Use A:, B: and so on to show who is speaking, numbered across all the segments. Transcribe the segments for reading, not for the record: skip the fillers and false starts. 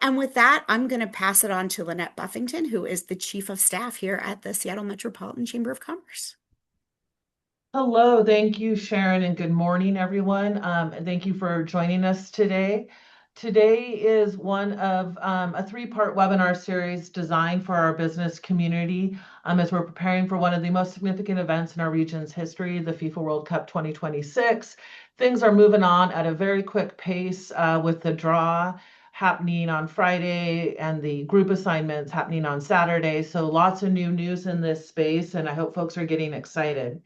A: And with that, I'm going to pass it on to Lynette Buffington, who is the Chief of Staff here at the Seattle Metropolitan Chamber of Commerce.
B: Hello, thank you, Sharon, and good morning, everyone. And thank you for joining us today. Today is one of a three-part webinar series designed for our business community as we're preparing for one of the most significant events in our region's history, the FIFA World Cup 2026. Things are moving on at a very quick pace with the draw happening on Friday and the group assignments happening on Saturday. So lots of new news in this space, and I hope folks are getting excited.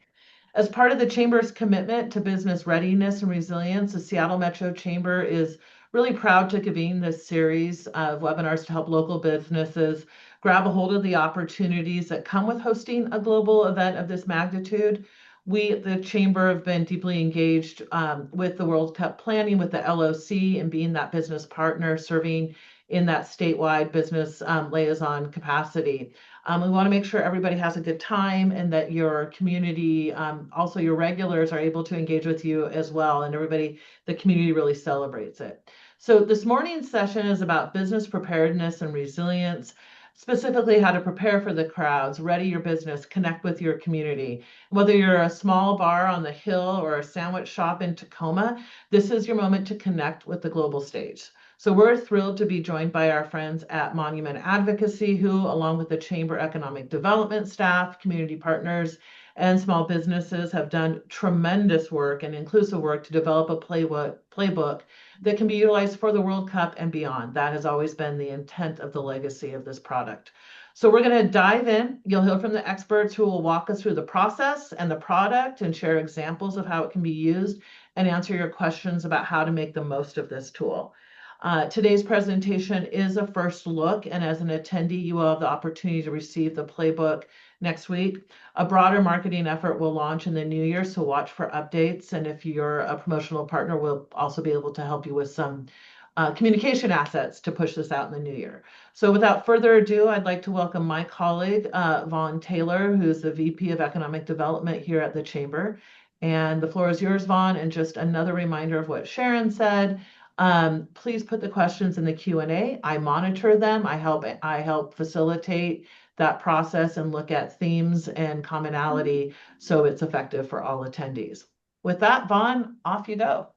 B: As part of the Chamber's commitment to business readiness and resilience, the Seattle Metro Chamber is really proud to convene this series of webinars to help local businesses grab a hold of the opportunities that come with hosting a global event of this magnitude. We, the Chamber, have been deeply engaged with the World Cup planning, with the LOC, and being that business partner serving in that statewide business liaison capacity. We want to make sure everybody has a good time and that your community, also your regulars, are able to engage with you as well. And everybody, the community really celebrates it. So this morning's session is about business preparedness and resilience, specifically how to prepare for the crowds, ready your business, connect with your community. Whether you're a small bar on the hill or a sandwich shop in Tacoma, this is your moment to connect with the global stage. So we're thrilled to be joined by our friends at Monument Advocacy, who, along with the Chamber Economic Development staff, community partners, and small businesses, have done tremendous work and inclusive work to develop a playbook that can be utilized for the World Cup and beyond. That has always been the intent of the legacy of this product. So we're going to dive in. You'll hear from the experts who will walk us through the process and the product and share examples of how it can be used and answer your questions about how to make the most of this tool. Today's presentation is a first look, and as an attendee, you will have the opportunity to receive the playbook next week. A broader marketing effort will launch in the new year, so watch for updates. And if you're a promotional partner, we'll also be able to help you with some communication assets to push this out in the new year. So without further ado, I'd like to welcome my colleague, Vaughn Taylor, who's the VP of Economic Development here at the Chamber. And the floor is yours, Vaughn. And just another reminder of what Sharon said. Please put the questions in the Q&A. I monitor them. I help facilitate that process and look at themes and commonality so it's effective for all attendees. With that, Vaughn, off you go.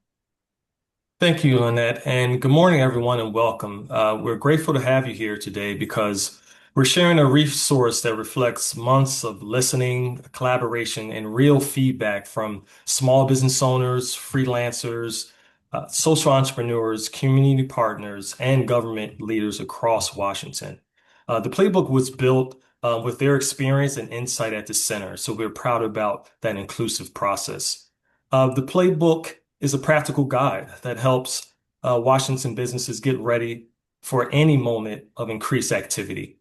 C: Thank you, Lynette, and good morning, everyone, and welcome. We're grateful to have you here today because we're sharing a resource that reflects months of listening, collaboration, and real feedback from small business owners, freelancers, social entrepreneurs, community partners, and government leaders across Washington. The playbook was built with their experience and insight at the center, so we're proud about that inclusive process. The playbook is a practical guide that helps Washington businesses get ready for any moment of increased activity.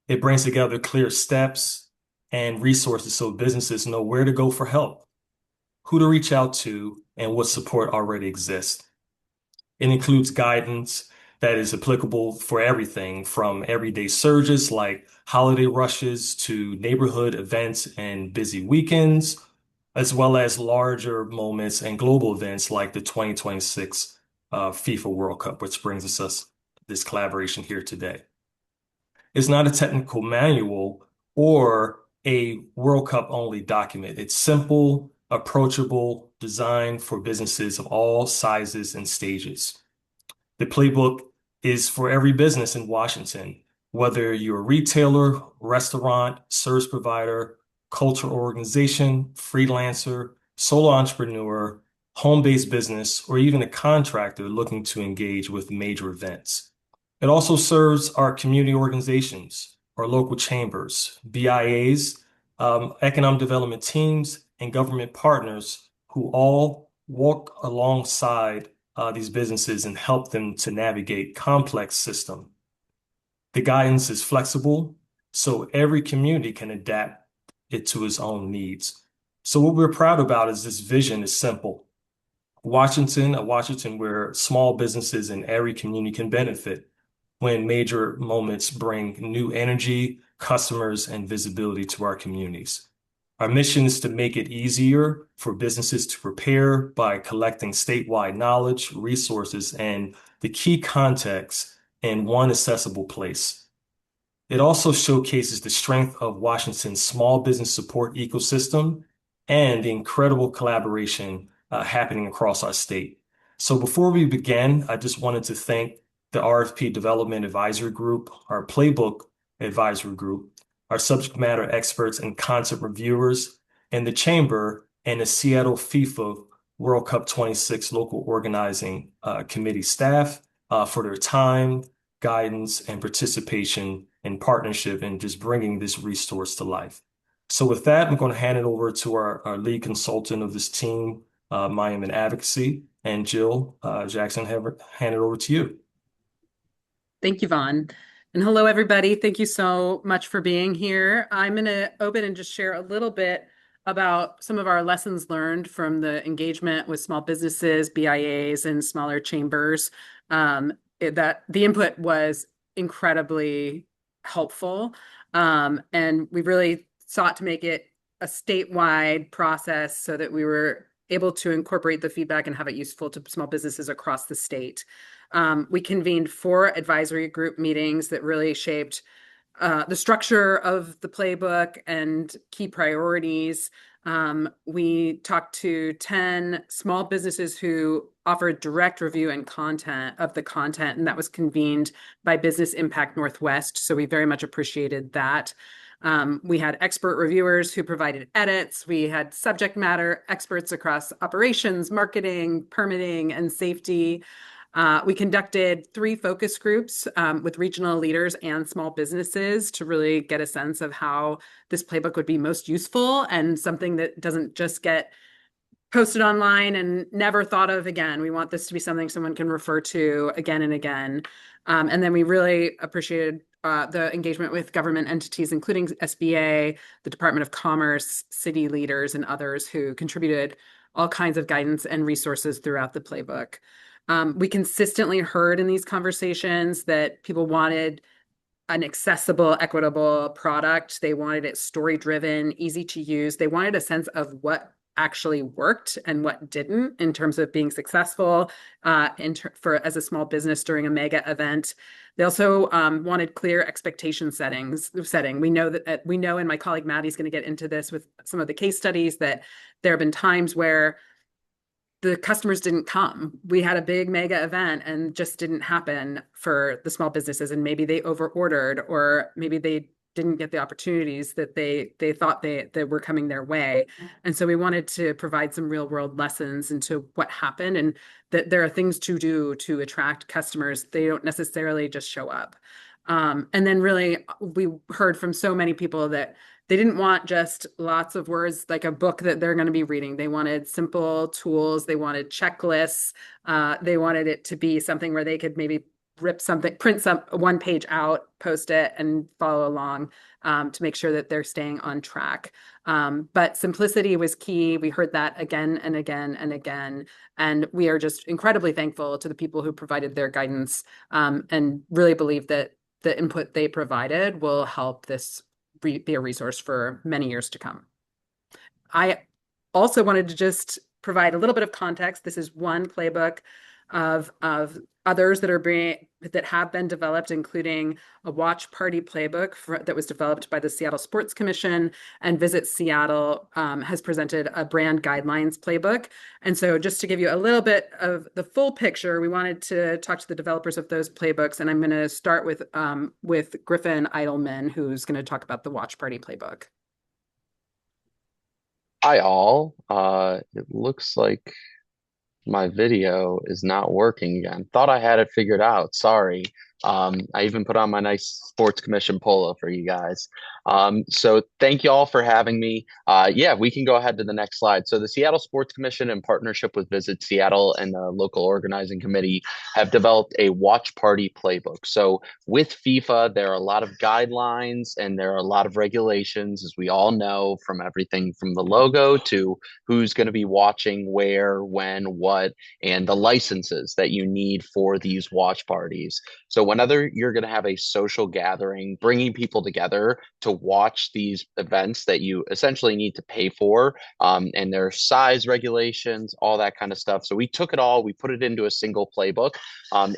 C: It brings together clear steps and resources so businesses know where to go for help, who to reach out to, and what support already exists. It includes guidance that is applicable for everything from everyday surges like holiday rushes to neighborhood events and busy weekends, as well as larger moments and global events like the 2026 FIFA World Cup, which brings us this collaboration here today. It's not a technical manual or a World Cup only document. It's simple, approachable, designed for businesses of all sizes and stages. The playbook is for every business in Washington, whether you're a retailer, restaurant, service provider, cultural organization, freelancer, solo entrepreneur, home-based business, or even a contractor looking to engage with major events. It also serves our community organizations, our local chambers, BIAs, economic development teams, and government partners who all walk alongside these businesses and help them to navigate complex systems. The guidance is flexible, so every community can adapt it to its own needs. So what we're proud about is this vision is simple. A Washington where small businesses in every community can benefit when major moments bring new energy, customers, and visibility to our communities. Our mission is to make it easier for businesses to prepare by collecting statewide knowledge, resources, and the key context in one accessible place. It also showcases the strength of Washington's small business support ecosystem and the incredible collaboration happening across our state. So before we begin, I just wanted to thank the RFP Development Advisory Group, our Playbook Advisory Group, our subject matter experts and content reviewers, and the Chamber and the Seattle FIFA World Cup 26 local organizing committee staff for their time, guidance, and participation and partnership in just bringing this resource to life. So with that, I'm going to hand it over to our lead consultant of this team, Miami Advocacy, and Jill Jackson, hand it over to you.
D: Thank you, Vaughn. And hello, everybody. Thank you so much for being here. I'm going to open and just share a little bit about some of our lessons learned from the engagement with small businesses, BIAs, and smaller chambers. That the input was incredibly helpful. And we really sought to make it a statewide process so that we were able to incorporate the feedback and have it useful to small businesses across the state. We convened 4 advisory group meetings that really shaped the structure of the playbook and key priorities. We talked to 10 small businesses who offered direct review and content of the content, and that was convened by Business Impact Northwest. So we very much appreciated that. We had expert reviewers who provided edits. We had subject matter experts across operations, marketing, permitting, and safety. We conducted 3 focus groups with regional leaders and small businesses to really get a sense of how this playbook would be most useful and something that doesn't just get posted online and never thought of again. We want this to be something someone can refer to again and again. And then we really appreciated the engagement with government entities, including SBA, the Department of Commerce, city leaders, and others who contributed all kinds of guidance and resources throughout the playbook. We consistently heard in these conversations that people wanted an accessible, equitable product. They wanted it story-driven, easy to use. They wanted a sense of what actually worked and what didn't in terms of being successful as a small business during a mega event. They also wanted clear expectation setting. We know, and my colleague Maddie's going to get into this with some of the case studies, that there have been times where the customers didn't come. We had a big mega event and just didn't happen for the small businesses, and maybe they overordered, or maybe they didn't get the opportunities that they thought that were coming their way. And so we wanted to provide some real world lessons into what happened, and that there are things to do to attract customers. They don't necessarily just show up. And then really, we heard from so many people that they didn't want just lots of words, like a book that they're going to be reading. They wanted simple tools. They wanted checklists. They wanted it to be something where they could maybe print one page out, post it, and follow along to make sure that they're staying on track. But simplicity was key. We heard that again and again and again. And we are just incredibly thankful to the people who provided their guidance and really believe that the input they provided will help this be a resource for many years to come. I also wanted to just provide a little bit of context. This is one playbook of others that have been developed, including a watch party playbook that was developed by the Seattle Sports Commission, and Visit Seattle has presented a brand guidelines playbook. And so just to give you a little bit of the full picture, we wanted to talk to the developers of those playbooks. And I'm going to start with Griffin Eidelman, who's going to talk about the watch party playbook.
E: Hi all. It looks like my video is not working again. Thought I had it figured out. Sorry. I even put on my nice sports commission polo for you guys. So thank you all for having me. Yeah, we can go ahead to the next slide. So the Seattle Sports Commission, in partnership with Visit Seattle and the local organizing committee, have developed a watch party playbook. So with FIFA, there are a lot of guidelines and there are a lot of regulations, as we all know, from everything from the logo to who's going to be watching where, when, what, and the licenses that you need for these watch parties. So whenever you're going to have a social gathering, bringing people together to watch these events that you essentially need to pay for, and their size regulations, all that kind of stuff. So we took it all, we put it into a single playbook.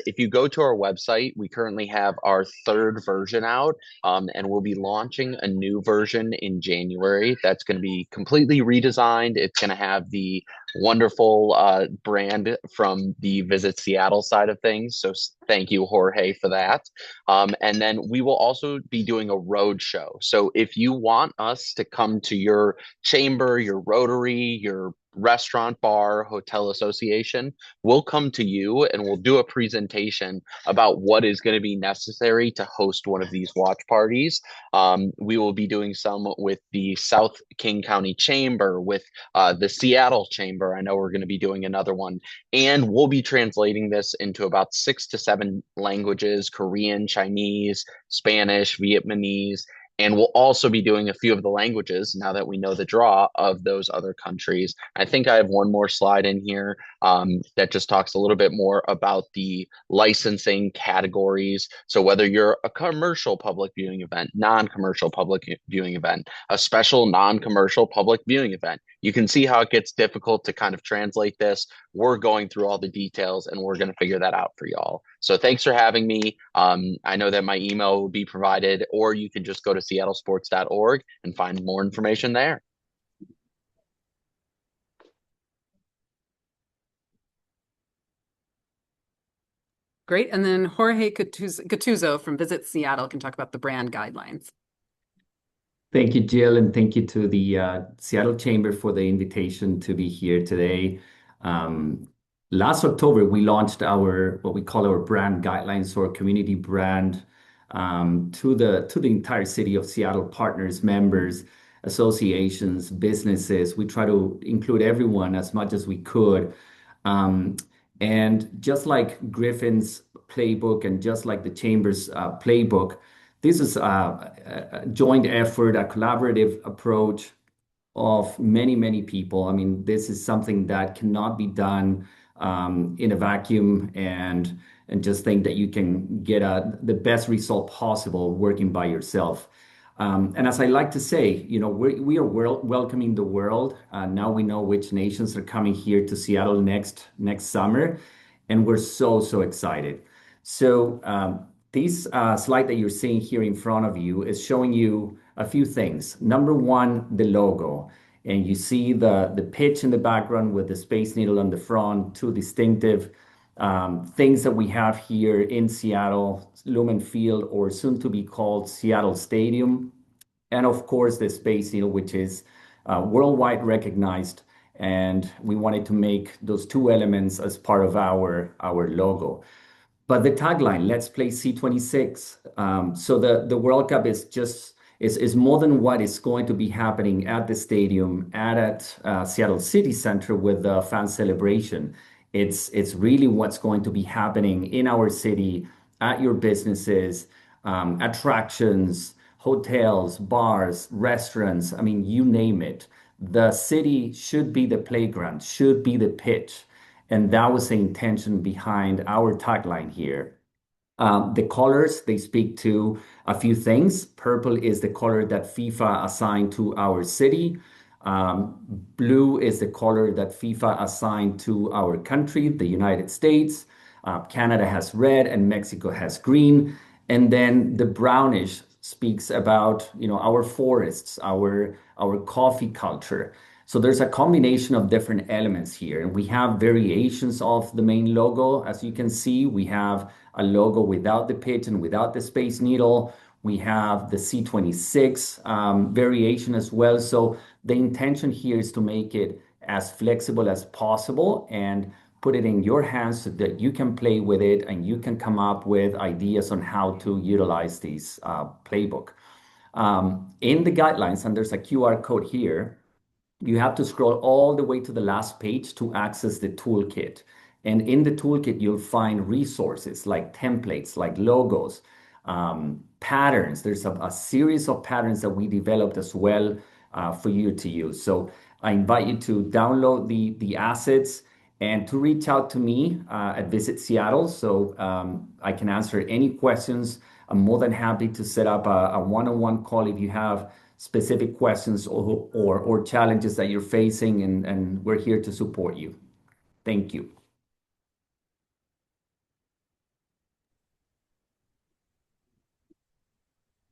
E: If you go to our website, we currently have our third version out, and we'll be launching a new version in January that's going to be completely redesigned. It's going to have the wonderful brand from the Visit Seattle side of things. So thank you, Jorge, for that. And then we will also be doing a road show. So if you want us to come to your chamber, your rotary, your restaurant, bar, hotel association, we'll come to you and we'll do a presentation about what is going to be necessary to host one of these watch parties. We will be doing some with the South King County Chamber, with the Seattle Chamber. I know we're going to be doing another one. And we'll be translating this into about 6 to 7 languages: Korean, Chinese, Spanish, Vietnamese. And we'll also be doing a few of the languages now that we know the draw of those other countries. I think I have one more slide in here that just talks a little bit more about the licensing categories. So whether you're a commercial public viewing event, non-commercial public viewing event, a special non-commercial public viewing event, you can see how it gets difficult to kind of translate this. We're going through all the details and we're going to figure that out for y'all. So thanks for having me. I know that my email will be provided, or you can just go to seattlesports.org and find more information there.
D: Great. And then Jorge Gattuso from Visit Seattle can talk about the brand guidelines.
F: Thank you, Jill, and thank you to the Seattle Chamber for the invitation to be here today. Last October, we launched what we call our brand guidelines, or community brand, to the entire city of Seattle, partners, members, associations, businesses. We try to include everyone as much as we could. And just like Griffin's playbook and just like the Chamber's playbook, this is a joint effort, a collaborative approach of many, many people. I mean, this is something that cannot be done in a vacuum and just think that you can get the best result possible working by yourself. And as I like to say, we are welcoming the world. Now we know which nations are coming here to Seattle next summer, and we're so excited. So this slide that you're seeing here in front of you is showing you a few things. Number one, the logo. And you see the pitch in the background with the Space Needle on the front, two distinctive things that we have here in Seattle, Lumen Field, or soon to be called Seattle Stadium. And of course, the Space Needle, which is worldwide recognized. And we wanted to make those two elements as part of our logo. But the tagline, let's play C26. So the World Cup is more than what is going to be happening at the stadium, at Seattle City Center with the fan celebration. It's really what's going to be happening in our city, at your businesses, attractions, hotels, bars, restaurants. I mean, you name it. The city should be the playground, should be the pitch. And that was the intention behind our tagline here. The colors, they speak to a few things. Purple is the color that FIFA assigned to our city. Blue is the color that FIFA assigned to our country, the United States. Canada has red and Mexico has green. And then the brownish speaks about, our forests, our coffee culture. So there's a combination of different elements here, and we have variations of the main logo. As you can see, we have a logo without the pitch and without the Space Needle. We have the C26 variation as well. So the intention here is to make it as flexible as possible and put it in your hands so that you can play with it and you can come up with ideas on how to utilize this playbook. In the guidelines, and there's a QR code here, you have to scroll all the way to the last page to access the toolkit. And in the toolkit, you'll find resources like templates, like logos, patterns. There's a series of patterns that we developed as well for you to use. So I invite you to download the assets and to reach out to me at Visit Seattle so I can answer any questions. I'm more than happy to set up a one-on-one call if you have specific questions or challenges that you're facing, and we're here to support you. Thank you.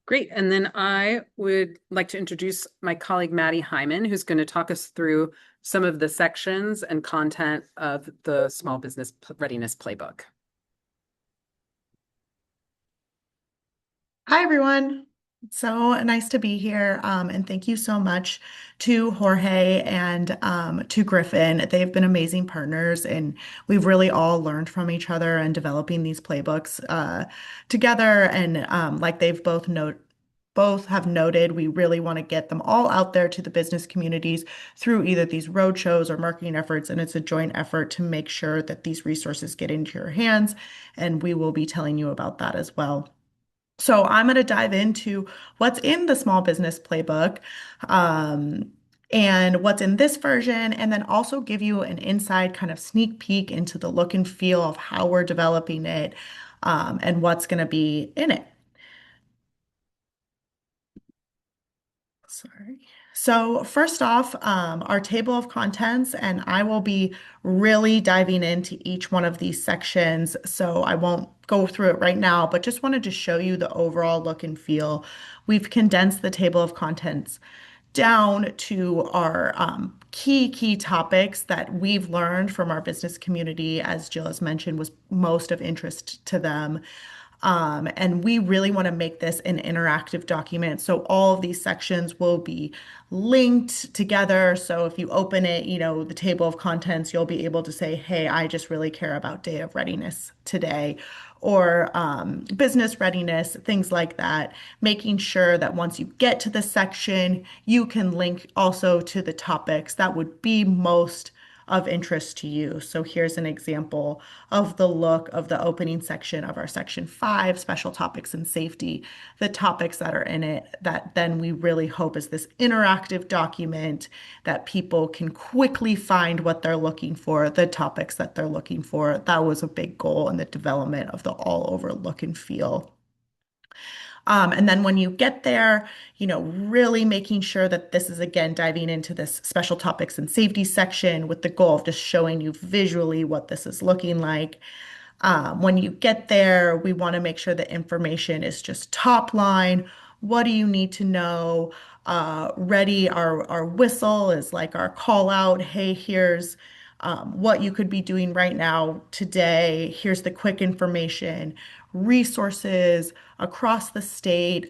D: Great. And then I would like to introduce my colleague, Maddie Hyman, who's going to talk us through some of the sections and content of the Small Business Readiness Playbook.
G: Hi, everyone. So nice to be here. And thank you so much to Jorge and to Griffin. They've been amazing partners, and we've really all learned from each other and developing these playbooks together. And like they've both have noted, we really want to get them all out there to the business communities through either these roadshows or marketing efforts. And it's a joint effort to make sure that these resources get into your hands. And we will be telling you about that as well. So I'm going to dive into what's in the Small Business Playbook, and what's in this version, and then also give you an inside kind of sneak peek into the look and feel of how we're developing it, and what's going to be in it. Sorry. So first off, our table of contents, and I will be really diving into each one of these sections. So I won't go through it right now, but just wanted to show you the overall look and feel. We've condensed the table of contents down to our key topics that we've learned from our business community, as Jill has mentioned, was most of interest to them. And we really want to make this an interactive document. So all of these sections will be linked together. So if you open it, the table of contents, you'll be able to say, hey, I just really care about day of readiness today, or business readiness, things like that. Making sure that once you get to the section, you can link also to the topics that would be most of interest to you. So here's an example of the look of the opening section of our section 5, special topics and safety, the topics that are in it that then we really hope is this interactive document that people can quickly find what they're looking for, the topics that they're looking for. That was a big goal in the development of the all over look and feel. And then when you get there, really making sure that this is again diving into this special topics and safety section with the goal of just showing you visually what this is looking like. When you get there, we want to make sure the information is just top line. What do you need to know? Ready, our whistle is like our call out. Hey, here's what you could be doing right now today. Here's the quick information, resources across the state,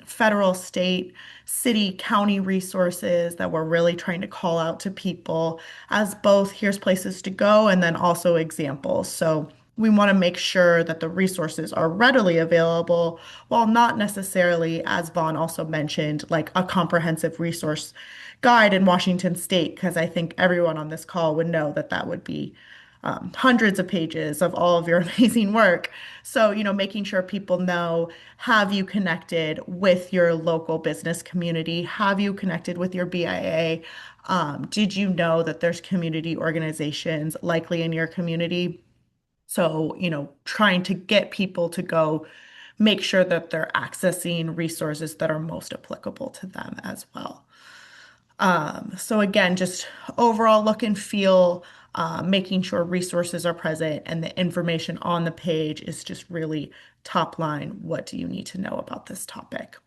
G: federal, state, city, county resources that we're really trying to call out to people as both here's places to go and then also examples. So we want to make sure that the resources are readily available while not necessarily, as Vaughn also mentioned, like a comprehensive resource guide in Washington State, because I think everyone on this call would know that that would be hundreds of pages of all of your amazing work. So, making sure people know, have you connected with your local business community? Have you connected with your BIA? Did you know that there's community organizations likely in your community? So, trying to get people to go make sure that they're accessing resources that are most applicable to them as well. So again, just overall look and feel, making sure resources are present and the information on the page is just really top line. What do you need to know about this topic?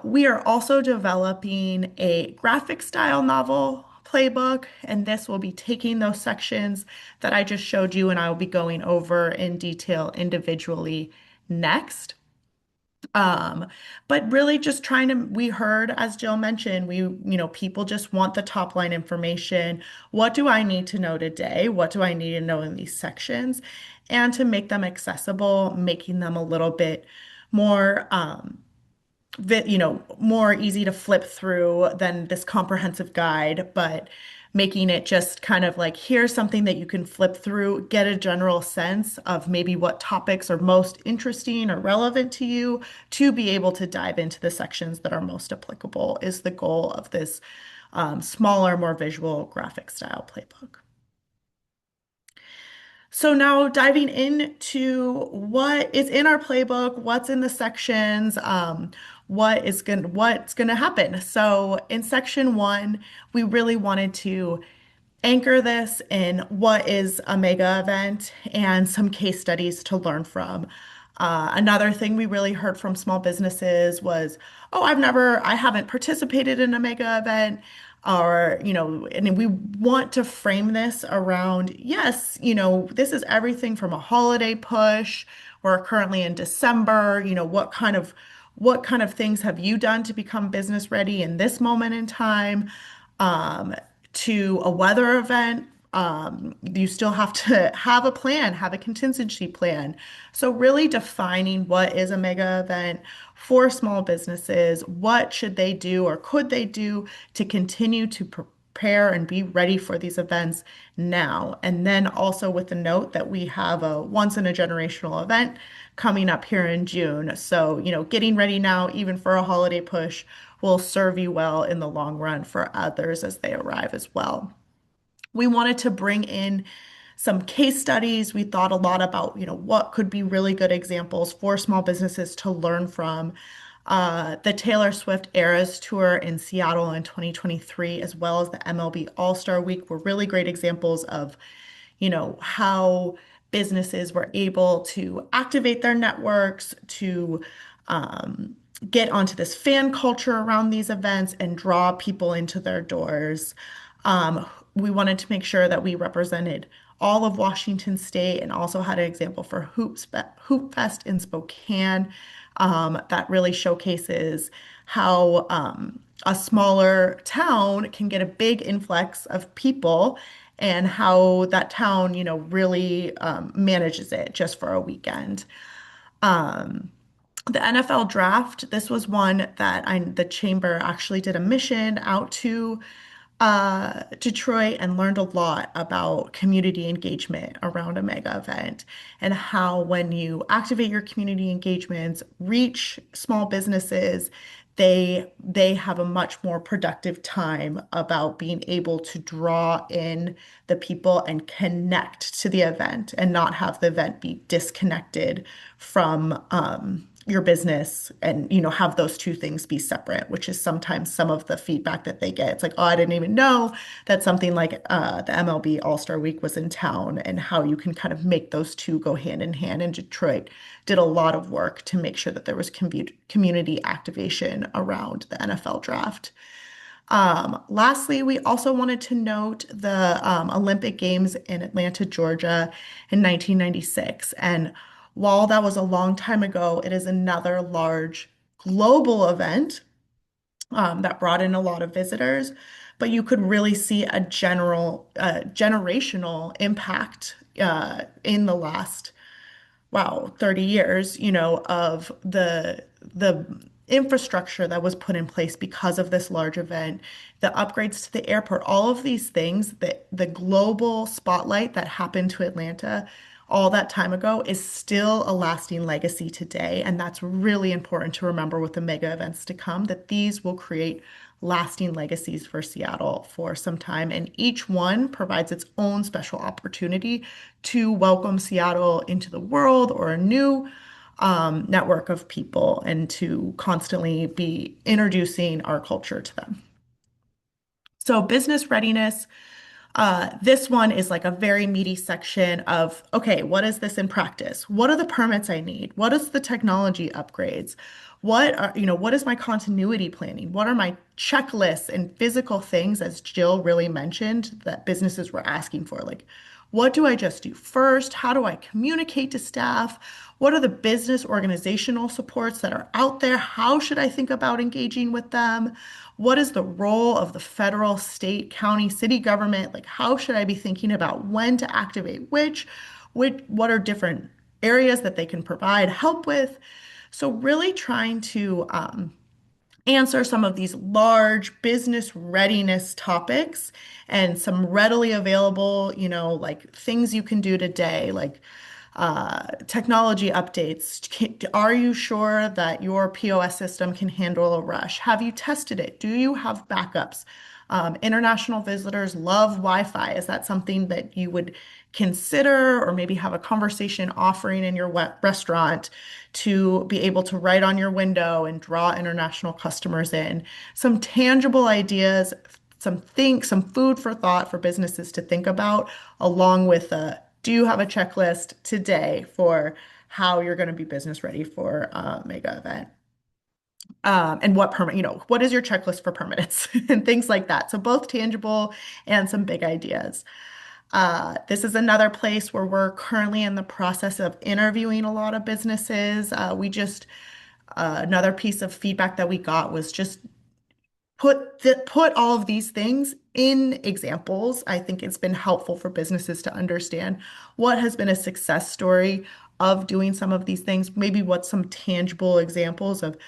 G: We are also developing a graphic style novel playbook, and this will be taking those sections that I just showed you, and I will be going over in detail individually next. But really just we heard, as Jill mentioned, people just want the top line information. What do I need to know today? What do I need to know in these sections? And to make them accessible, making them a little bit more, more easy to flip through than this comprehensive guide, but making it just kind of like, here's something that you can flip through, get a general sense of maybe what topics are most interesting or relevant to you to be able to dive into the sections that are most applicable is the goal of this smaller, more visual graphic style playbook. So now diving into what is in our playbook, what's in the sections, what's gonna happen. So in section one, we really wanted to anchor this in what is a mega event and some case studies to learn from. Another thing we really heard from small businesses was, oh, I haven't participated in a mega event. Or, and we want to frame this around, yes, this is everything from a holiday push. We're currently in December. What kind of things have you done to become business ready in this moment in time? Um, to a weather event, you still have to have a plan, have a contingency plan. So, really defining what is a mega event for small businesses, what should they do or could they do to continue to prepare and be ready for these events now. And then also with the note that we have a once in a generational event coming up here in June. So, getting ready now, even for a holiday push, will serve you well in the long run for others as they arrive as well. We wanted to bring in some case studies. We thought a lot about, what could be really good examples for small businesses to learn from. The Taylor Swift Eras Tour in Seattle in 2023, as well as the MLB All-Star Week, were really great examples of, how businesses were able to activate their networks to get onto this fan culture around these events and draw people into their doors. We wanted to make sure that we represented all of Washington State and also had an example for Hoop Fest in Spokane that really showcases how a smaller town can get a big influx of people and how that town, really manages it just for a weekend. The NFL draft, this was one that the chamber actually did a mission out to Detroit and learned a lot about community engagement around a mega event and how when you activate your community engagements, reach small businesses, they have a much more productive time about being able to draw in the people and connect to the event and not have the event be disconnected from your business and have those two things be separate, which is sometimes some of the feedback that they get. It's like, oh, I didn't even know that something like the MLB All-Star Week was in town, and how you can kind of make those two go hand in hand. And Detroit did a lot of work to make sure that there was community activation around the NFL draft. Lastly, we also wanted to note the Olympic Games in Atlanta, Georgia in 1996. And while that was a long time ago, it is another large global event that brought in a lot of visitors. But you could really see a generational impact in the last 30 years, of the infrastructure that was put in place because of this large event, the upgrades to the airport, all of these things, that the global spotlight that happened to Atlanta all that time ago is still a lasting legacy today. And that's really important to remember with the mega events to come, that these will create lasting legacies for Seattle for some time. And each one provides its own special opportunity to welcome Seattle into the world or a new network of people and to constantly be introducing our culture to them. So, business readiness. This one is like a very meaty section of, okay, what is this in practice? What are the permits I need? What is the technology upgrades? What is my continuity planning? What are my checklists and physical things, as Jill really mentioned, that businesses were asking for? Like, what do I just do first? How do I communicate to staff? What are the business organizational supports that are out there? How should I think about engaging with them? What is the role of the federal, state, county, city government? Like, how should I be thinking about when to activate what are different areas that they can provide help with? So, really trying to answer some of these large business readiness topics and some readily available, like things you can do today, like technology updates. Are you sure that your POS system can handle a rush? Have you tested it? Do you have backups? International visitors love Wi-Fi. Is that something that you would consider or maybe have a conversation offering in your restaurant to be able to write on your window and draw international customers in. Some tangible ideas, some food for thought for businesses to think about, along with do you have a checklist today for how you're going to be business ready for a mega event? And what permit, what is your checklist for permits and things like that. So both tangible and some big ideas. This is another place where we're currently in the process of interviewing a lot of businesses. Another piece of feedback that we got was just put all of these things in examples. I think it's been helpful for businesses to understand what has been a success story of doing some of these things, maybe what some tangible examples of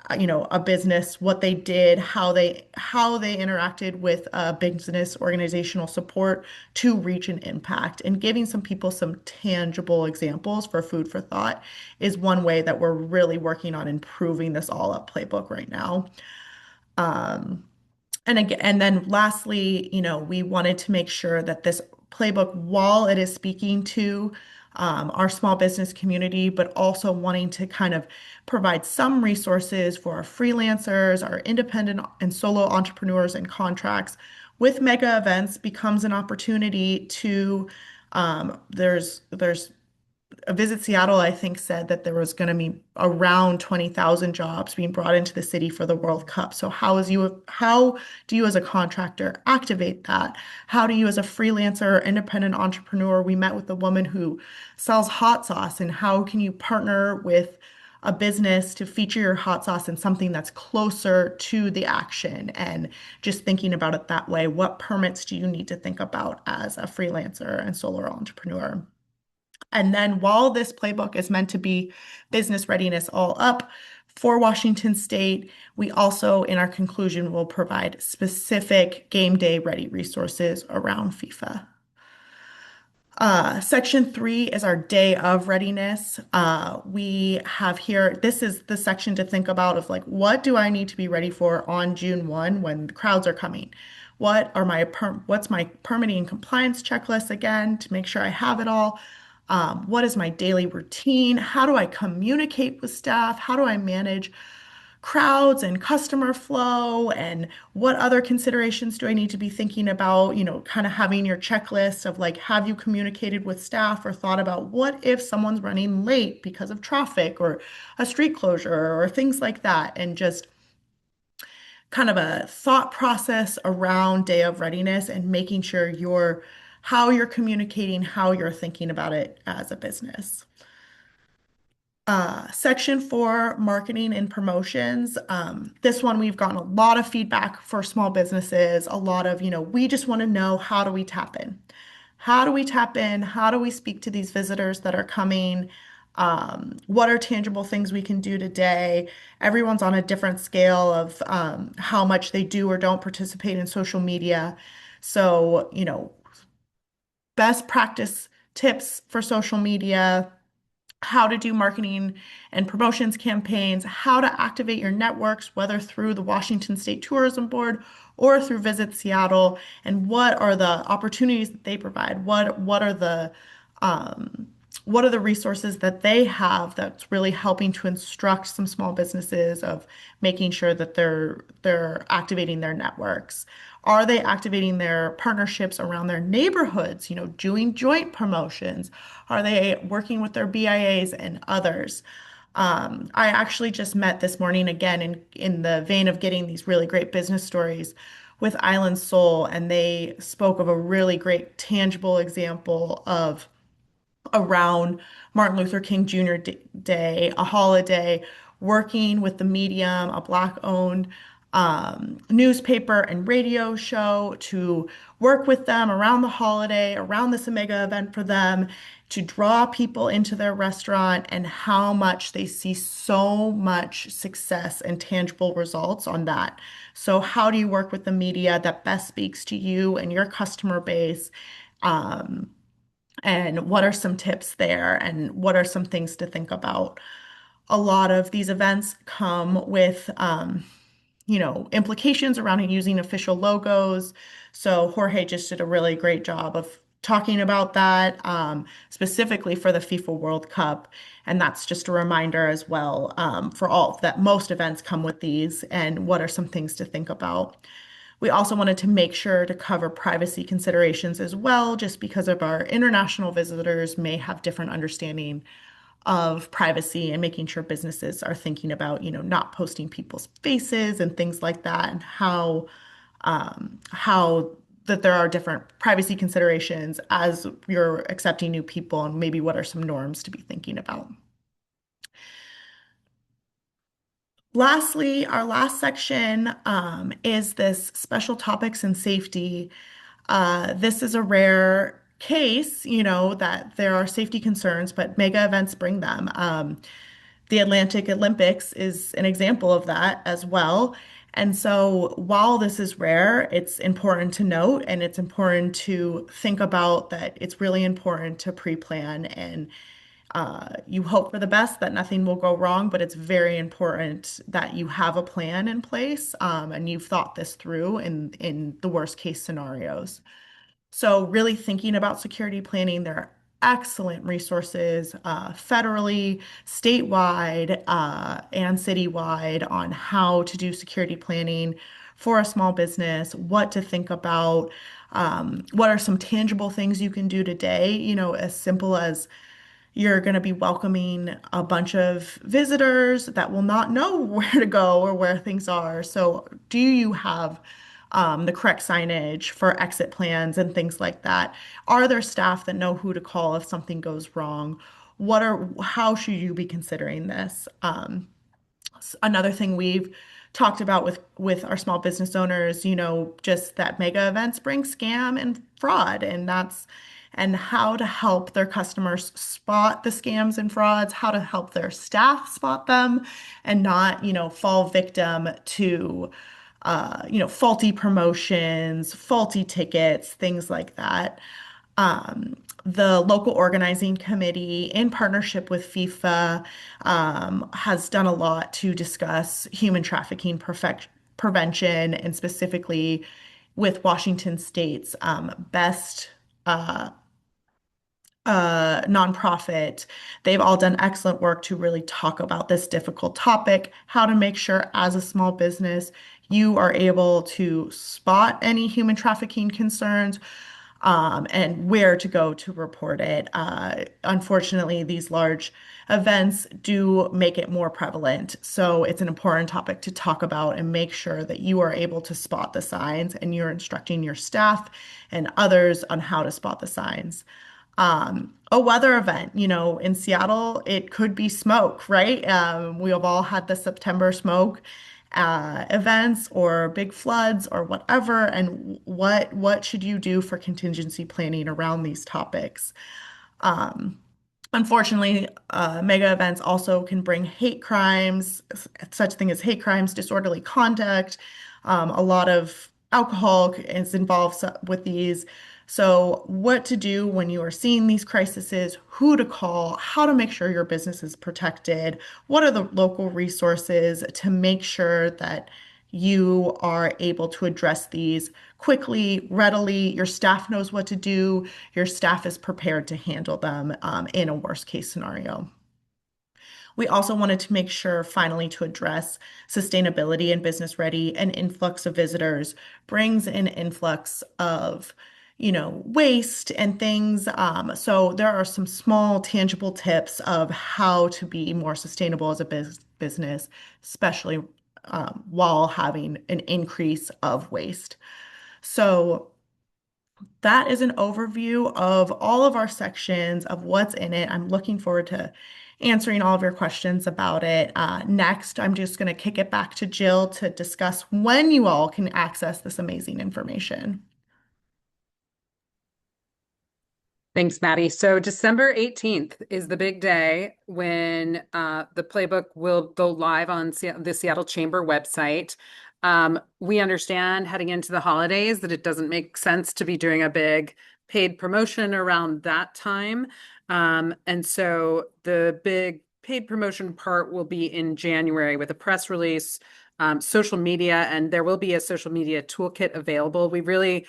G: a business, what they did, how they interacted with business organizational support to reach an impact. And giving some people some tangible examples for food for thought is one way that we're really working on improving this all up playbook right now. And again, and then lastly, we wanted to make sure that this playbook, while it is speaking to our small business community, but also wanting to kind of provide some resources for our freelancers, our independent and solo entrepreneurs and contracts with mega events becomes an opportunity to there's Visit Seattle, I think, said that there was going to be around 20,000 jobs being brought into the city for the World Cup. So how do you as a contractor activate that? How do you as a freelancer or independent entrepreneur? We met with a woman who sells hot sauce, and how can you partner with a business to feature your hot sauce in something that's closer to the action? And just thinking about it that way, what permits do you need to think about as a freelancer and solo entrepreneur? And then while this playbook is meant to be business readiness all up for Washington State, we also, in our conclusion, will provide specific game day ready resources around FIFA. Section 3 is our day of readiness. We have here, this is the section to think about of like, what do I need to be ready for on June 1 when the crowds are coming? What's my permitting and compliance checklist again to make sure I have it all? What is my daily routine? How do I communicate with staff? How do I manage crowds and customer flow? And what other considerations do I need to be thinking about? Kind of having your checklist of like, have you communicated with staff or thought about what if someone's running late because of traffic or a street closure or things like that? And just kind of a thought process around day of readiness and making sure how you're communicating, how you're thinking about it as a business. Section 4, marketing and promotions. This one, we've gotten a lot of feedback for small businesses, a lot of, we just want to know, how do we tap in? How do we tap in? How do we speak to these visitors that are coming? What are tangible things we can do today? Everyone's on a different scale of how much they do or don't participate in social media. So, best practice tips for social media, how to do marketing and promotions campaigns, how to activate your networks, whether through the Washington State Tourism Board or through Visit Seattle, and what are the opportunities that they provide? What are the resources that they have that's really helping to instruct some small businesses of making sure that they're activating their networks? Are they activating their partnerships around their neighborhoods, doing joint promotions? Are they working with their BIAs and others? I actually just met this morning again in the vein of getting these really great business stories with Island Soul, and they spoke of a really great tangible example of around Martin Luther King Jr. Day, a holiday, working with the Medium, a Black-owned newspaper and radio show, to work with them around the holiday, around this mega event for them, to draw people into their restaurant, and how much they see so much success and tangible results on that. So how do you work with the media that best speaks to you and your customer base? And what are some tips there, and what are some things to think about? A lot of these events come with, implications around using official logos. So Jorge just did a really great job of talking about that specifically for the FIFA World Cup. And that's just a reminder as well for all that most events come with these and what are some things to think about. We also wanted to make sure to cover privacy considerations as well, just because of our international visitors may have different understanding of privacy and making sure businesses are thinking about, not posting people's faces and things like that, and how that there are different privacy considerations as you're accepting new people and maybe what are some norms to be thinking about. Lastly, our last section is this special topics and safety. This is a rare case, that there are safety concerns, but mega events bring them. The Atlantic Olympics is an example of that as well. And so while this is rare, it's important to note and it's important to think about that it's really important to pre-plan and you hope for the best that nothing will go wrong, but it's very important that you have a plan in place and you've thought this through in the worst case scenarios. So really thinking about security planning, there are excellent resources federally, statewide, and citywide on how to do security planning for a small business, what to think about, what are some tangible things you can do today, as simple as you're going to be welcoming a bunch of visitors that will not know where to go or where things are. So, do you have the correct signage for exit plans and things like that? Are there staff that know who to call if something goes wrong? How should you be considering this? Another thing we've talked about with our small business owners, just that mega events bring scam and fraud, and how to help their customers spot the scams and frauds, how to help their staff spot them and not, fall victim to faulty promotions, faulty tickets, things like that. The local organizing committee, in partnership with FIFA, has done a lot to discuss human trafficking prevention, and specifically with Washington State's best nonprofit. They've all done excellent work to really talk about this difficult topic, how to make sure as a small business you are able to spot any human trafficking concerns, and where to go to report it. Unfortunately, these large events do make it more prevalent. So it's an important topic to talk about and make sure that you are able to spot the signs and you're instructing your staff and others on how to spot the signs. A weather event, in Seattle, it could be smoke, right? We have all had the September smoke events or big floods or whatever. And what should you do for contingency planning around these topics? Unfortunately, mega events also can bring hate crimes, such thing as hate crimes, disorderly conduct. A lot of alcohol is involved with these. So, what to do when you are seeing these crises, who to call, how to make sure your business is protected, what are the local resources to make sure that you are able to address these quickly, readily. Your staff knows what to do. Your staff is prepared to handle them in a worst case scenario. We also wanted to make sure, finally, to address sustainability and business ready. An influx of visitors brings an influx of waste and things. So there are some small tangible tips of how to be more sustainable as a business, especially while having an increase of waste. So that is an overview of all of our sections of what's in it. I'm looking forward to answering all of your questions about it. Next, I'm just going to kick it back to Jill to discuss when you all can access this amazing information.
D: Thanks, Maddie. So December 18th is the big day when the playbook will go live on the Seattle Chamber website. We understand heading into the holidays that it doesn't make sense to be doing a big paid promotion around that time. And so the big paid promotion part will be in January with a press release, social media, and there will be a social media toolkit available. We really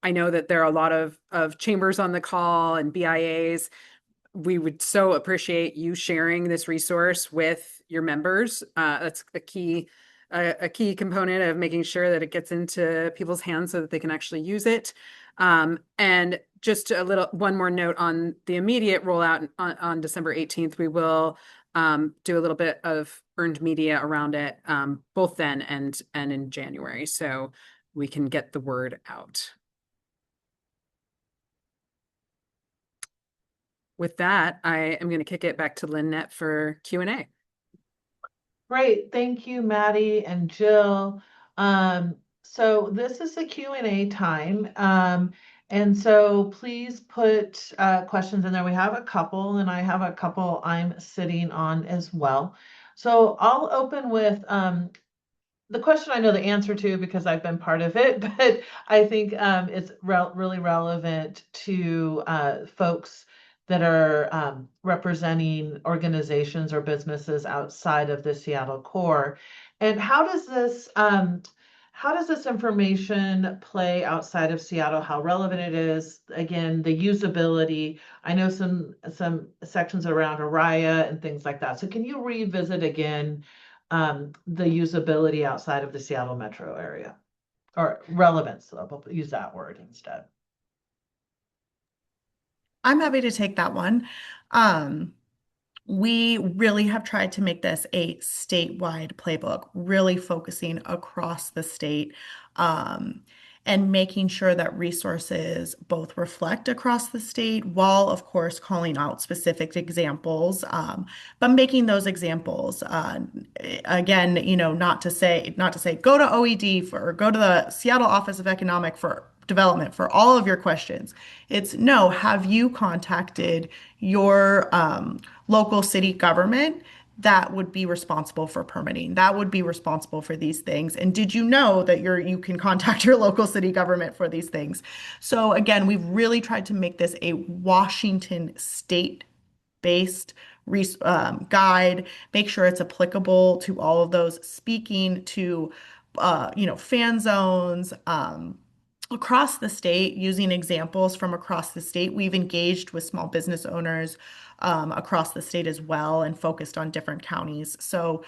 D: I know that there are a lot of chambers on the call and BIAs. We would so appreciate you sharing this resource with your members. That's a key component of making sure that it gets into people's hands so that they can actually use it. And just one more note on the immediate rollout on December 18th, we will do a little bit of earned media around it, both then and in January, so we can get the word out. With that, I am going to kick it back to Lynette for Q&A.
B: Great. Thank you, Maddie and Jill. So this is the Q&A time. And so please put questions in there. We have a couple, and I have a couple I'm sitting on as well. So I'll open with the question I know the answer to because I've been part of it, but I think it's really relevant to folks that are representing organizations or businesses outside of the Seattle core. And how does this information play outside of Seattle? How relevant it is? Again, the usability. I know some sections around Araya and things like that. So can you revisit again the usability outside of the Seattle metro area, or relevance? We'll use that word instead.
G: I'm happy to take that one. We really have tried to make this a statewide playbook, really focusing across the state, and making sure that resources both reflect across the state while, of course, calling out specific examples, but making those examples, again, not to say go to OED or go to the Seattle Office of Economic Development for all of your questions. It's no, have you contacted your local city government that would be responsible for permitting, that would be responsible for these things? And did you know that you can contact your local city government for these things? So again, we've really tried to make this a Washington state-based guide, make sure it's applicable to all of those, speaking to fan zones, across the state, using examples from across the state. We've engaged with small business owners across the state as well and focused on different counties. So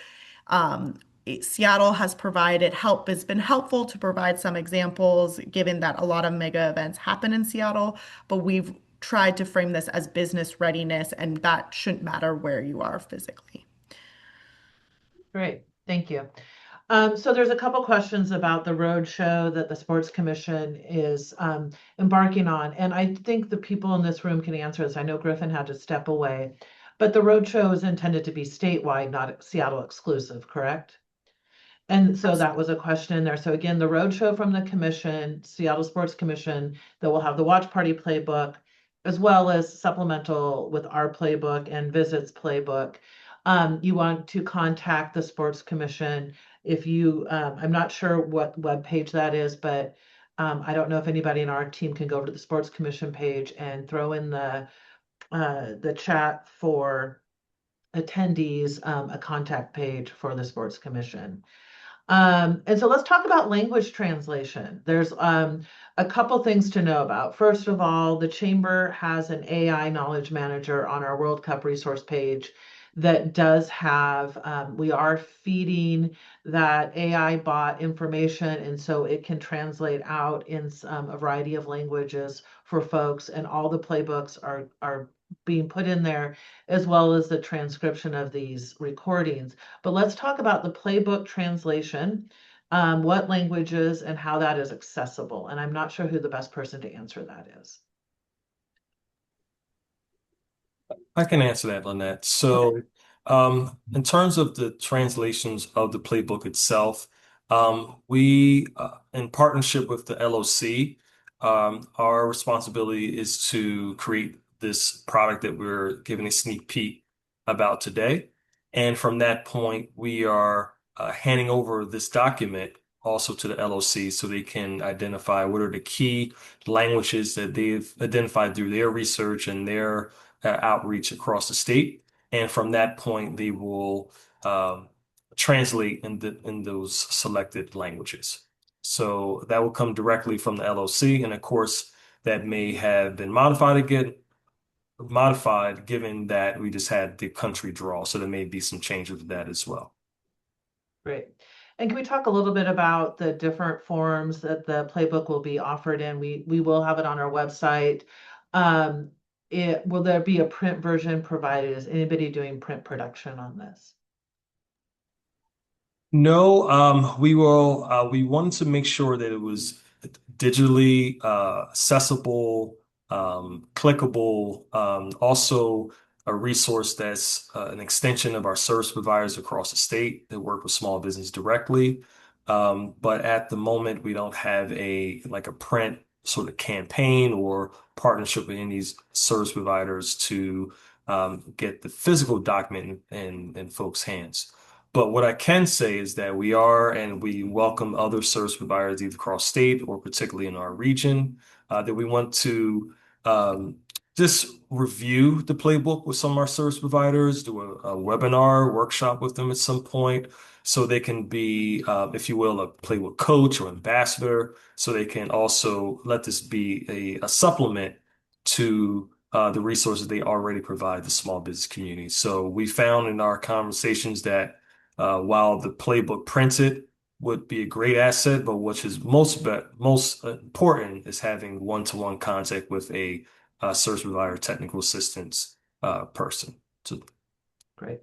G: Seattle has provided help. It's been helpful to provide some examples, given that a lot of mega events happen in Seattle, but we've tried to frame this as business readiness, and that shouldn't matter where you are physically.
B: Great, thank you. So there's a couple questions about the roadshow that the Sports Commission is embarking on. And I think the people in this room can answer this. I know Griffin had to step away, but the roadshow is intended to be statewide, not Seattle exclusive, correct? And so that was a question in there. So again, the roadshow from the commission, Seattle Sports Commission, that will have the watch party playbook, as well as supplemental with our playbook and visits playbook. You want to contact the Sports Commission if you, I'm not sure what web page that is, but I don't know if anybody in our team can go over to the Sports Commission page and throw in the chat for attendees, a contact page for the Sports Commission. And so let's talk about language translation. There's a couple things to know about. First of all, the Chamber has an AI knowledge manager on our World Cup resource page that does have, we are feeding that AI bot information, and so it can translate out in a variety of languages for folks, and all the playbooks are being put in there, as well as the transcription of these recordings. But let's talk about the playbook translation, what languages and how that is accessible. And I'm not sure who the best person to answer that is.
C: I can answer that, Lynette. So, in terms of the translations of the playbook itself, we, in partnership with the LOC, our responsibility is to create this product that we're giving a sneak peek about today. And from that point, we are handing over this document also to the LOC so they can identify what are the key languages that they've identified through their research and their outreach across the state. And from that point, they will translate in those selected languages. So that will come directly from the LOC. And of course, that may have been modified given that we just had the country draw. So there may be some changes with that as well.
B: Great. And can we talk a little bit about the different forms that the playbook will be offered in? We will have it on our website. Will there be a print version provided? Is anybody doing print production on this?
C: No, we wanted to make sure that it was digitally accessible, clickable, also a resource that's an extension of our service providers across the state that work with small business directly. But at the moment, we don't have a print sort of campaign or partnership with any of these service providers to get the physical document in folks' hands. But what I can say is that we are, and we welcome other service providers either across state or particularly in our region, that we want to just review the playbook with some of our service providers, do a webinar workshop with them at some point, so they can be, if you will, a playbook coach or ambassador, so they can also let this be a supplement to the resources they already provide the small business community. So we found in our conversations that while the playbook printed would be a great asset, but which is most important is having one-to-one contact with a service provider technical assistance person. So,
B: Great.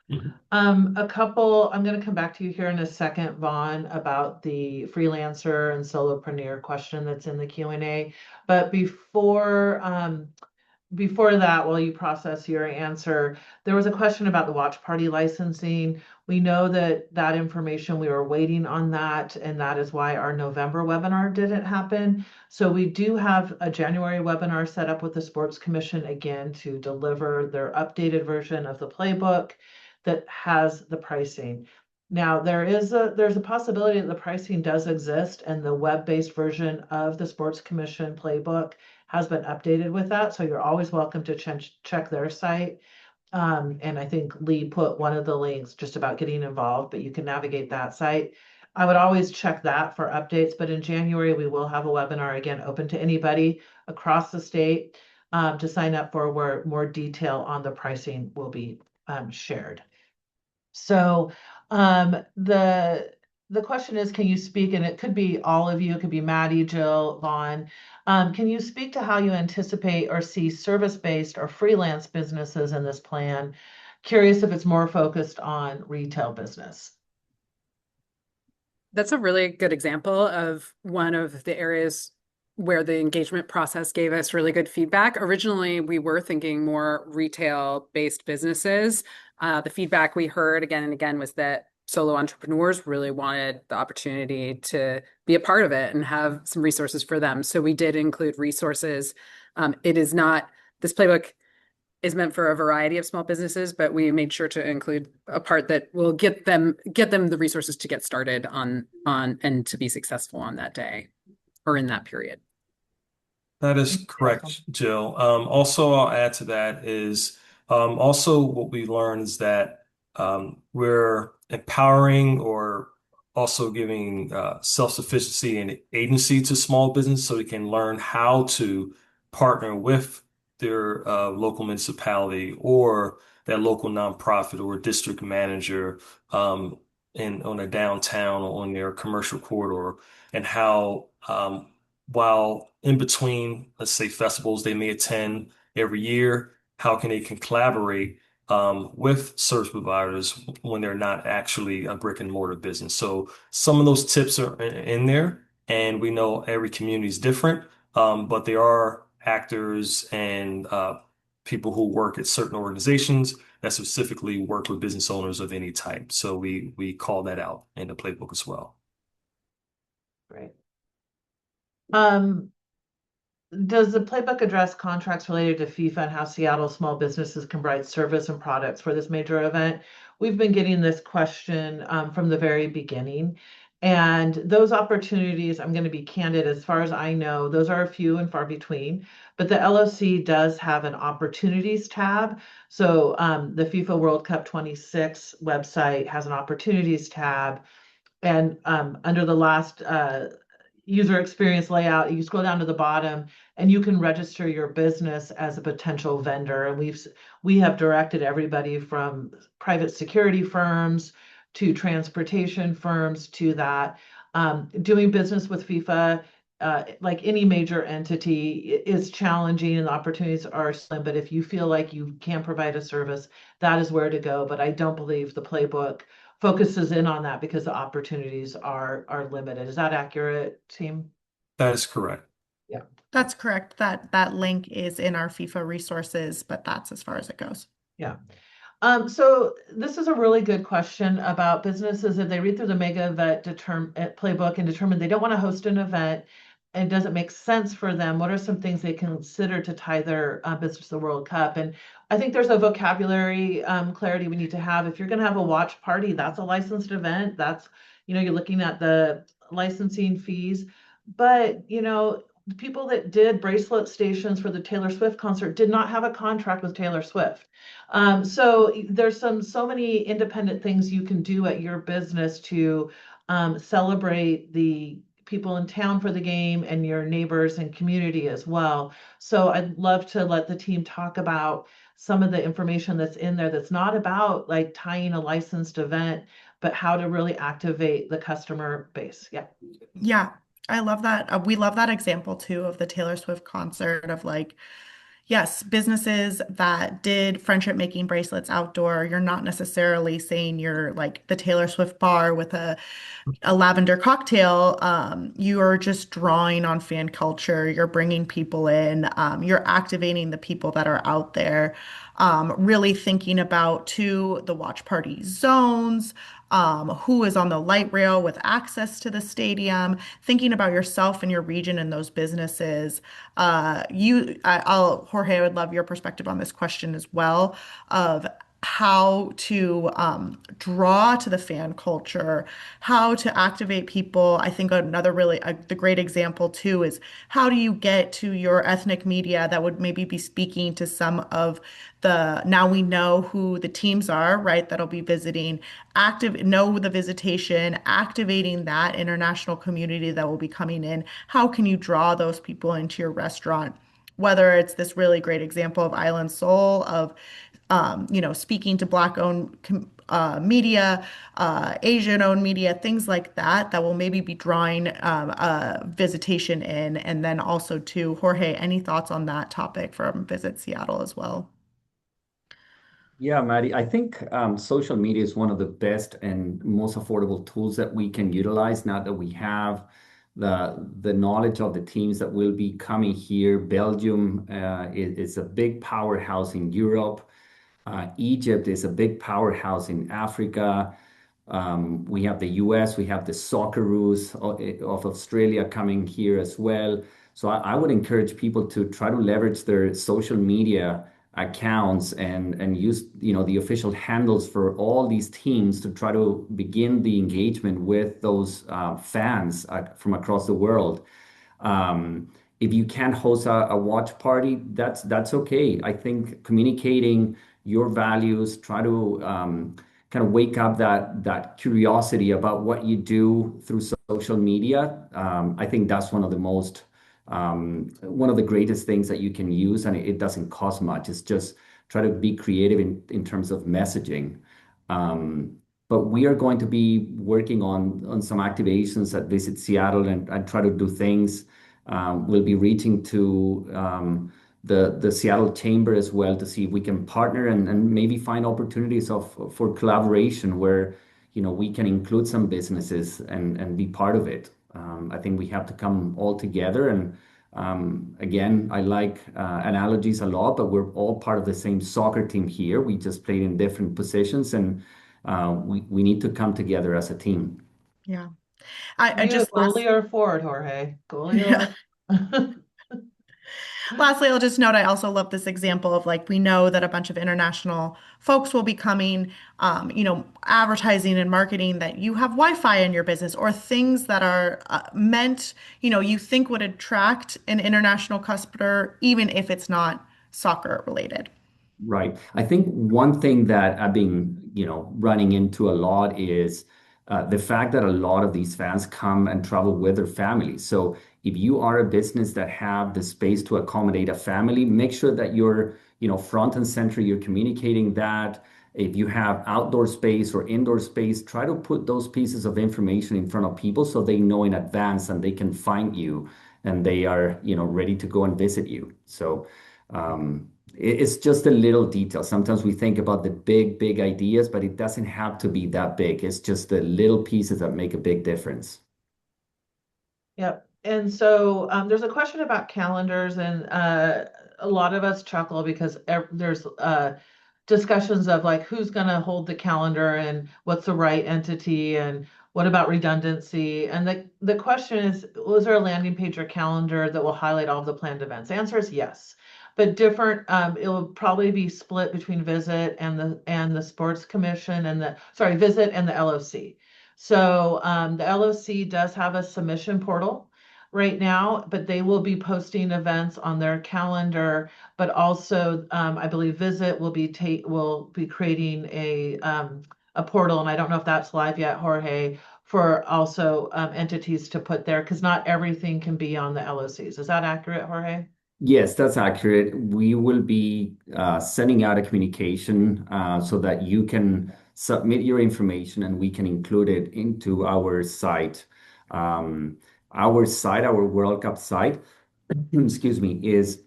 C: mhm.
B: I'm going to come back to you here in a second, Vaughn, about the freelancer and solopreneur question that's in the Q&A. But before that, while you process your answer, there was a question about the watch party licensing. We know that information, we were waiting on that, and that is why our November webinar didn't happen. So we do have a January webinar set up with the Sports Commission again to deliver their updated version of the playbook that has the pricing. Now, there's a possibility that the pricing does exist, and the web-based version of the Sports Commission playbook has been updated with that. So you're always welcome to check their site. And I think Lee put one of the links just about getting involved, but you can navigate that site. I would always check that for updates, but in January, we will have a webinar again open to anybody across the state to sign up for, where more detail on the pricing will be shared. So the question is, can you speak, and it could be all of you, it could be Maddie, Jill, Vaughn. Can you speak to how you anticipate or see service-based or freelance businesses in this plan? Curious if it's more focused on retail business.
D: That's a really good example of one of the areas where the engagement process gave us really good feedback. Originally, we were thinking more retail-based businesses. The feedback we heard again and again was that solo entrepreneurs really wanted the opportunity to be a part of it and have some resources for them. So we did include resources. This playbook is meant for a variety of small businesses, but we made sure to include a part that will get them the resources to get started on and to be successful on that day or in that period.
C: That is correct, Jill. Also, I'll add to that is also what we learned is that we're empowering or also giving self-sufficiency and agency to small business so they can learn how to partner with their local municipality or that local nonprofit or district manager on a downtown or on their commercial corridor, and how while in between, let's say, festivals they may attend every year, how can they collaborate with service providers when they're not actually a brick and mortar business. So some of those tips are in there, and we know every community is different, but there are actors and people who work at certain organizations that specifically work with business owners of any type. So we call that out in the playbook as well.
B: Great. Does the playbook address contracts related to FIFA and how Seattle small businesses can provide service and products for this major event? We've been getting this question from the very beginning. And those opportunities, I'm going to be candid, as far as I know, those are few and far between. But the LOC does have an opportunities tab. So the FIFA World Cup 26 website has an opportunities tab. And under the last user experience layout, you scroll down to the bottom and you can register your business as a potential vendor. And we have directed everybody from private security firms to transportation firms to that. Doing business with FIFA, like any major entity, is challenging and the opportunities are slim. But if you feel like you can provide a service, that is where to go. But I don't believe the playbook focuses in on that because the opportunities are limited. Is that accurate, team?
C: That is correct.
B: Yeah.
G: That's correct. That link is in our FIFA resources, but that's as far as it goes.
B: Yeah. So this is a really good question about businesses if they read through the Mega-Event playbook and determine they don't want to host an event and it doesn't make sense for them. What are some things they consider to tie their business to the World Cup? And I think there's a vocabulary clarity we need to have. If you're going to have a watch party, that's a licensed event. That's, you're looking at the licensing fees. But, the people that did bracelet stations for the Taylor Swift concert did not have a contract with Taylor Swift. So there's so many independent things you can do at your business to celebrate the people in town for the game and your neighbors and community as well. So I'd love to let the team talk about some of the information that's in there that's not about like tying a licensed event, but how to really activate the customer base. Yeah.
G: Yeah, I love that. We love that example too of the Taylor Swift concert of like, yes, businesses that did friendship making bracelets outdoor. You're not necessarily saying you're like the Taylor Swift bar with a lavender cocktail. You are just drawing on fan culture. You're bringing people in. You're activating the people that are out there. Really thinking about too the watch party zones. Who is on the light rail with access to the stadium, thinking about yourself and your region and those businesses. Jorge, I would love your perspective on this question as well of how to draw to the fan culture, how to activate people. I think another really the great example too is how do you get to your ethnic media that would maybe be speaking to some of now we know who the teams are, right? That'll be visiting, know the visitation, activating that international community that will be coming in. How can you draw those people into your restaurant? Whether it's this really great example of Island Soul of speaking to Black-owned media, Asian-owned media, things like that, that will maybe be drawing visitation in. And then also to Jorge, any thoughts on that topic from Visit Seattle as well?
F: Yeah, Maddie, I think social media is one of the best and most affordable tools that we can utilize now that we have the knowledge of the teams that will be coming here. Belgium is a big powerhouse in Europe. Egypt is a big powerhouse in Africa. We have the US, we have the Socceroos of Australia coming here as well. So I would encourage people to try to leverage their social media accounts and use the official handles for all these teams to try to begin the engagement with those fans from across the world. If you can't host a watch party, that's okay. I think communicating your values, try to kind of wake up that curiosity about what you do through social media. I think that's one of the greatest things that you can use, and it doesn't cost much. It's just try to be creative in terms of messaging. But we are going to be working on some activations at Visit Seattle and try to do things. We'll be reaching to the Seattle Chamber as well to see if we can partner and maybe find opportunities for collaboration where we can include some businesses and be part of it. I think we have to come all together and again, I like analogies a lot, but we're all part of the same soccer team here. We just played in different positions and we need to come together as a team.
G: Yeah.
B: Are
G: I
B: you a
G: just
B: goalie or a forward, Jorge? Goalie
G: yeah.
B: or
G: Lastly, I'll just note I also love this example of like we know that a bunch of international folks will be coming, advertising and marketing that you have Wi-Fi in your business or things that are meant, you think would attract an international customer, even if it's not soccer related.
F: Right. I think one thing that I've been, running into a lot is The fact that a lot of these fans come and travel with their families. So if you are a business that have the space to accommodate a family, make sure that you're, front and center, you're communicating that. If you have outdoor space or indoor space, try to put those pieces of information in front of people so they know in advance and they can find you and they are, ready to go and visit you. So it's just a little detail. Sometimes we think about the big, big ideas, but it doesn't have to be that big. It's just the little pieces that make a big difference.
B: Yep. And so there's a question about calendars, and a lot of us chuckle because there's discussions of like who's going to hold the calendar and what's the right entity and what about redundancy. And the question is, was there a landing page or calendar that will highlight all of the planned events? The answer is yes, but different. It will probably be split between Visit and the Sports Commission and Visit and the LOC. So the LOC does have a submission portal right now, but they will be posting events on their calendar. But also, I believe Visit will be creating a portal, and I don't know if that's live yet, Jorge, for also entities to put there, because not everything can be on the LOCs. Is that accurate, Jorge?
F: Yes, that's accurate. We will be sending out a communication so that you can submit your information and we can include it into our site. Our World Cup site, excuse me, is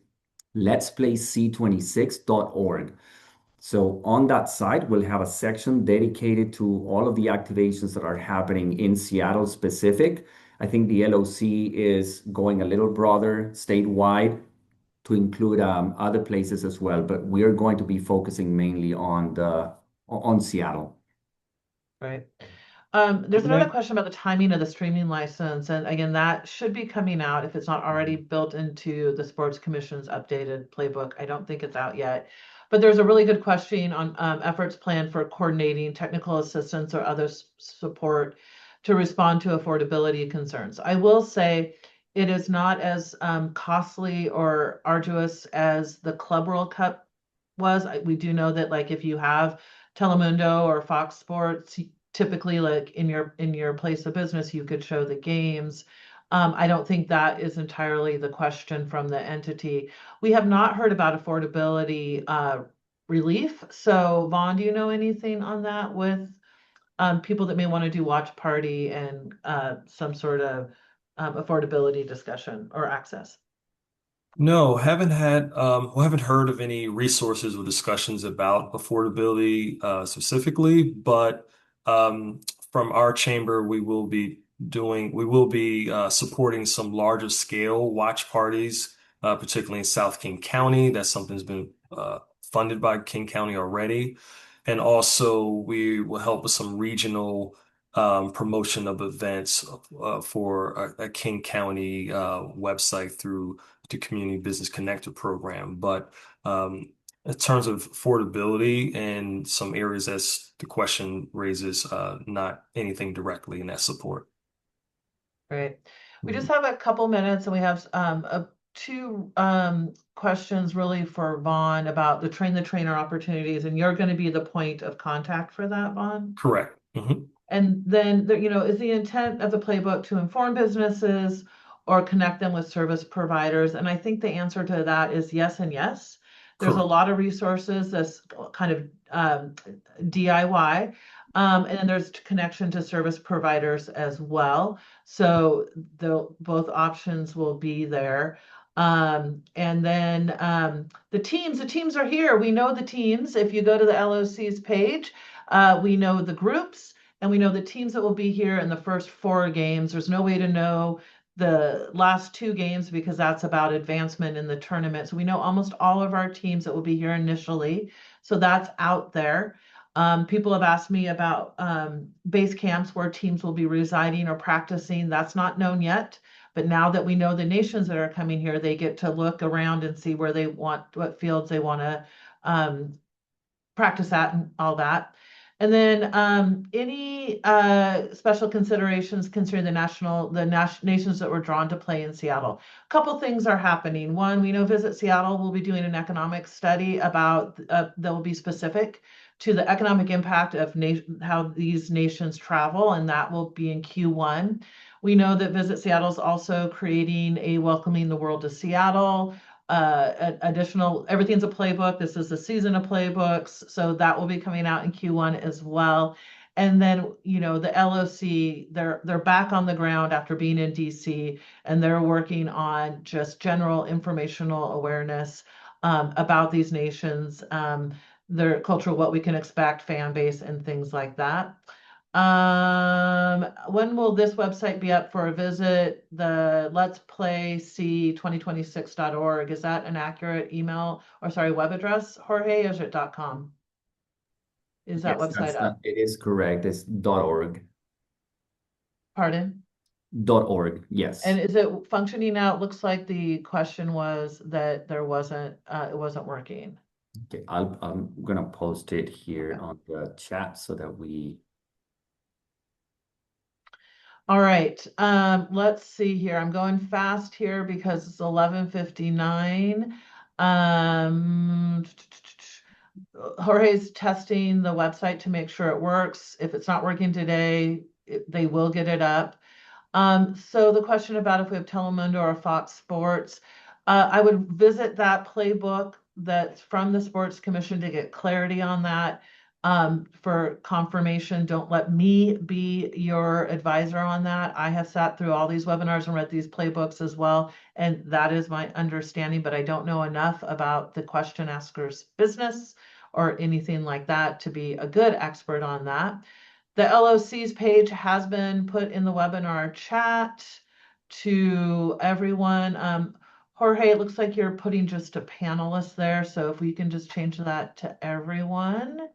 F: letsplayc26.org. So on that site, we'll have a section dedicated to all of the activations that are happening in Seattle specific. I think the LOC is going a little broader statewide to include other places as well, but we're going to be focusing mainly on Seattle.
B: Right. There's another question about the timing of the streaming license, and again, that should be coming out if it's not already built into the Sports Commission's updated playbook. I don't think it's out yet, but there's a really good question on efforts planned for coordinating technical assistance or other support to respond to affordability concerns. I will say it is not as costly or arduous as the Club World Cup was. We do know that like if you have Telemundo or Fox Sports, typically like in your place of business, you could show the games. I don't think that is entirely the question from the entity. We have not heard about affordability relief. So Vaughn, do you know anything on that with people that may want to do watch party and some sort of affordability discussion or access?
C: No, haven't heard of any resources or discussions about affordability specifically, but from our chamber, we will be supporting some larger scale watch parties, particularly in South King County. That's something that's been funded by King County already. And also we will help with some regional promotion of events for a King County website through the Community Business Connector program. But in terms of affordability and some areas as the question raises, not anything directly in that support.
B: Great. We just have a couple minutes and we have two questions really for Vaughn about the train the trainer opportunities, and you're going to be the point of contact for that, Vaughn?
C: Correct. Mm-hmm.
B: And then, is the intent of the playbook to inform businesses or connect them with service providers? And I think the answer to that is yes and yes. There's a lot of resources that's kind of DIY. And then there's connection to service providers as well. So both options will be there. And then the teams are here. We know the teams. If you go to the LOC's page, we know the groups. And we know the teams that will be here in the first 4 games. There's no way to know the last 2 games because that's about advancement in the tournament. So we know almost all of our teams that will be here initially. So that's out there. People have asked me about base camps where teams will be residing or practicing. That's not known yet. But now that we know the nations that are coming here, they get to look around and see where they want, what fields they want to practice at and all that. And then any special considerations concerning the nations that were drawn to play in Seattle. A couple things are happening. One, we know Visit Seattle will be doing an economic study about that will be specific to the economic impact of how these nations travel, and that will be in Q1. We know that Visit Seattle is also creating a Welcoming the World to Seattle. Additional, everything's a playbook. This is the season of playbooks, so that will be coming out in Q1 as well. And then, the LOC, they're back on the ground after being in DC, and they're working on just general informational awareness about these nations, their culture, what we can expect, fan base, and things like that. When will this website be up for a visit? The Let's Play C 2026.org. Is that an accurate email or web address, Jorge? Is it .com? Is that
F: Yes,
B: website up?
F: it is correct. It's .org.
B: Pardon?
F: .org, yes.
B: And is it functioning now? It looks like the question was that it wasn't working.
F: Okay, I'm gonna post it here
B: Okay.
F: on the chat so that we.
B: All right, let's see here. I'm going fast here because it's 11:59. Jorge's testing the website to make sure it works. If it's not working today, they will get it up. So the question about if we have Telemundo or Fox Sports, I would visit that playbook that's from the Sports Commission to get clarity on that. For confirmation, don't let me be your advisor on that. I have sat through all these webinars and read these playbooks as well, and that is my understanding, but I don't know enough about the question asker's business or anything like that to be a good expert on that. The LOC's page has been put in the webinar chat to everyone. Jorge, it looks like you're putting just a panelist there, so if we can just change that to everyone.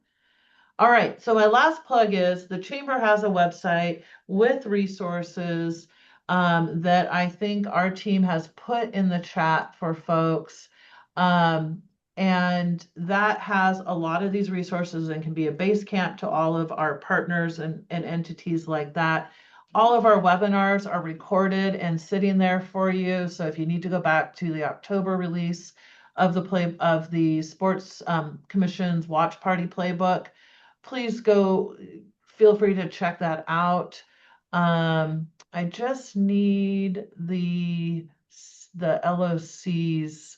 B: All right, so my last plug is the Chamber has a website with resources that I think our team has put in the chat for folks. And that has a lot of these resources and can be a base camp to all of our partners and entities like that. All of our webinars are recorded and sitting there for you. So if you need to go back to the October release of the Sports Commission's Watch Party Playbook, please feel free to check that out. I just need the LOC's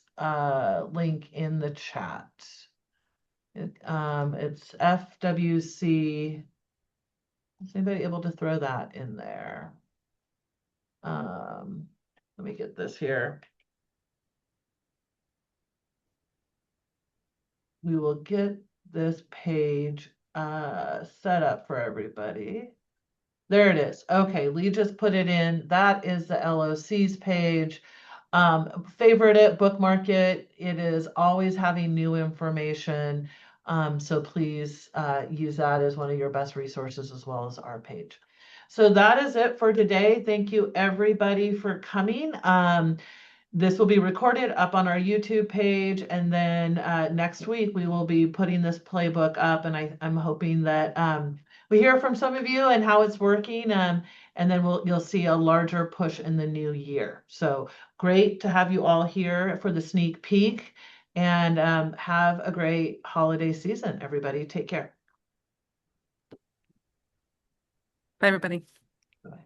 B: link in the chat. It's FWC. Is anybody able to throw that in there? Let me get this here. We will get this page set up for everybody. There it is. Okay, Lee just put it in. That is the LOC's page. Favorite it, bookmark it. It is always having new information. So please use that as one of your best resources as well as our page. So that is it for today. Thank you everybody for coming. This will be recorded up on our YouTube page, and then next week we will be putting this playbook up, and I'm hoping that we hear from some of you and how it's working, and then you'll see a larger push in the new year. So great to have you all here for the sneak peek, and have a great holiday season, everybody. Take care.
D: Bye, everybody.
B: Bye.